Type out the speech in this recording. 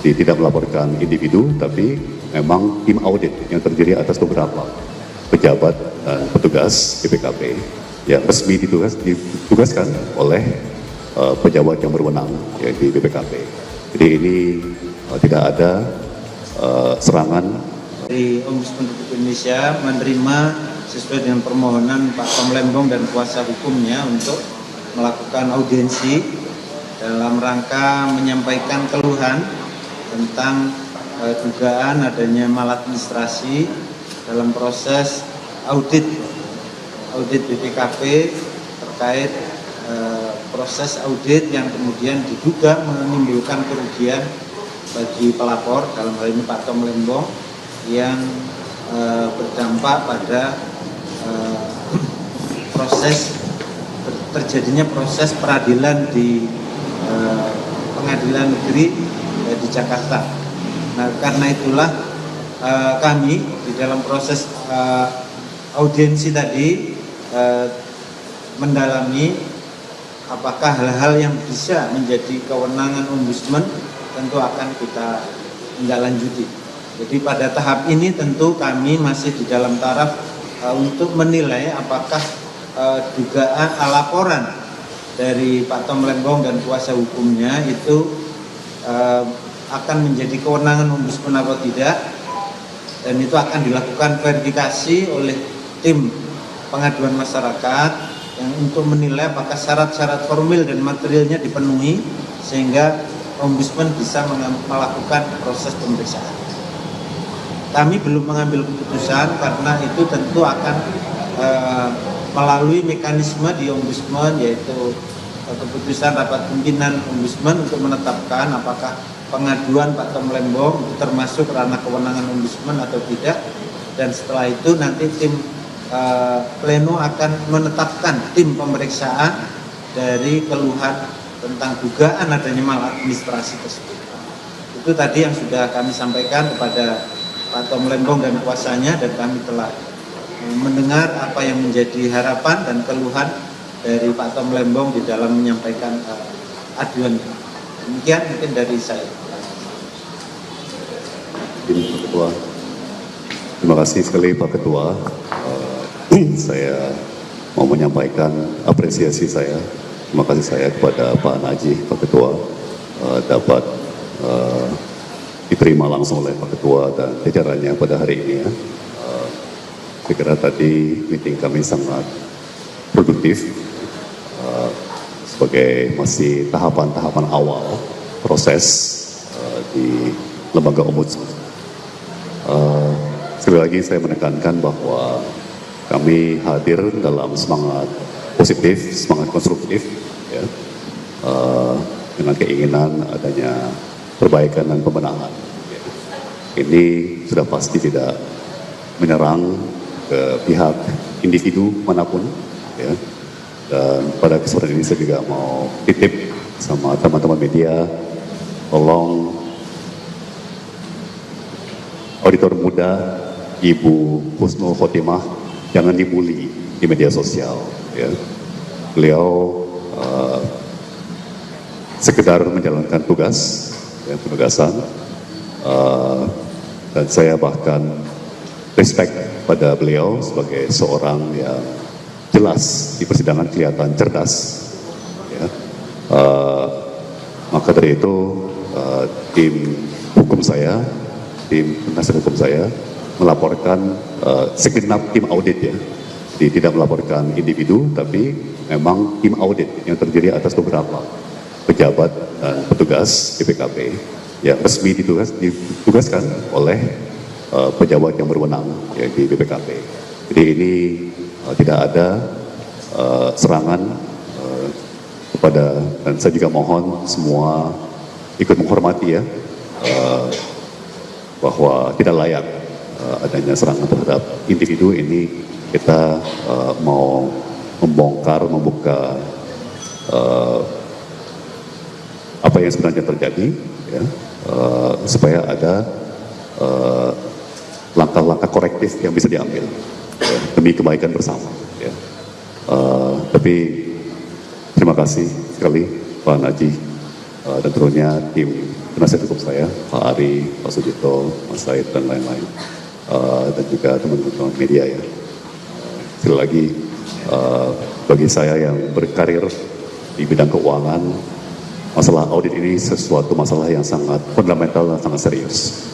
Jadi tidak melaporkan individu, tapi memang tim audit yang terdiri atas beberapa pejabat dan petugas BPKP yang resmi ditugaskan oleh pejabat yang berwenang di BPKP. Jadi ini tidak ada serangan. Dari Ombudsman Republik Indonesia menerima sesuai dengan permohonan Pak Tom Lembong dan kuasa hukumnya untuk melakukan audiensi dalam rangka menyampaikan keluhan tentang dugaan adanya maladministrasi dalam proses audit BPKP terkait proses audit yang kemudian diduga menimbulkan kerugian bagi pelapor, dalam hal ini Pak Tom Lembong, yang berdampak pada terjadinya proses peradilan di pengadilan negeri di Jakarta. Nah, karena itulah kami di dalam proses audiensi tadi mendalami apakah hal-hal yang bisa menjadi kewenangan ombudsman tentu akan kita tindak-lanjuti. Jadi pada tahap ini tentu kami masih di dalam taraf untuk menilai apakah dugaan laporan dari Pak Tom Lembong dan kuasa hukumnya itu akan menjadi kewenangan ombudsman atau tidak, dan itu akan dilakukan verifikasi oleh tim pengaduan masyarakat yang untuk menilai apakah syarat-syarat formil dan materialnya dipenuhi sehingga ombudsman bisa melakukan proses pemeriksaan. Kami belum mengambil keputusan karena itu tentu akan melalui mekanisme di ombudsman, yaitu keputusan rapat pimpinan ombudsman untuk menetapkan apakah pengaduan Pak Tom Lembong itu termasuk ranah kewenangan ombudsman atau tidak, dan setelah itu nanti tim pleno akan menetapkan tim pemeriksaan dari keluhan tentang dugaan adanya maladministrasi tersebut. Itu tadi yang sudah kami sampaikan kepada Pak Tom Lembong dan kuasanya, dan kami telah mendengar apa yang menjadi harapan dan keluhan dari Pak Tom Lembong di dalam menyampaikan aduannya. Demikian mungkin dari saya. Ketua. Terima kasih sekali Pak Ketua. Saya mau menyampaikan apresiasi saya. Terima kasih saya kepada Pak Najih, Pak Ketua, dapat diterima langsung oleh Pak Ketua dan jajarannya pada hari ini ya. Saya kira tadi meeting kami sangat produktif sebagai masih tahapan-tahapan awal proses di lembaga ombudsman. Sekali lagi saya menekankan bahwa kami hadir dalam semangat positif, semangat konstruktif, ya, dengan keinginan adanya perbaikan dan pembenahan. Ini sudah pasti tidak menyerang ke pihak individu manapun, ya. Dan pada kesempatan ini saya juga mau titip sama teman-teman media, tolong auditor muda Ibu Husnul Khotimah jangan dibully di media sosial, ya. Beliau sekedar menjalankan tugas, ya, penugasan, dan saya bahkan respect pada beliau sebagai seorang yang jelas di persidangan kelihatan cerdas, ya. Maka dari itu tim hukum saya, tim penasihat hukum saya melaporkan segenap tim audit, ya. Jadi tidak melaporkan individu, tapi memang tim audit yang terdiri atas beberapa pejabat dan petugas BPKP yang resmi ditugaskan oleh pejabat yang berwenang, ya, di BPKP. Jadi ini tidak ada serangan kepada, dan saya juga mohon semua ikut menghormati, ya, bahwa tidak layak adanya serangan terhadap individu. Ini kita mau membuka apa yang sebenarnya terjadi, ya, supaya ada langkah-langkah korektif yang bisa diambil, ya, demi kebaikan bersama, ya. Tapi terima kasih sekali Pak Najih dan tentunya tim penasihat hukum saya, Pak Ari, Pak Sujito, Mas Said, dan lain-lain. Dan juga teman-teman media ya. Sekali lagi, bagi saya yang berkarir di bidang keuangan, masalah audit ini sesuatu masalah yang sangat fundamental dan sangat serius.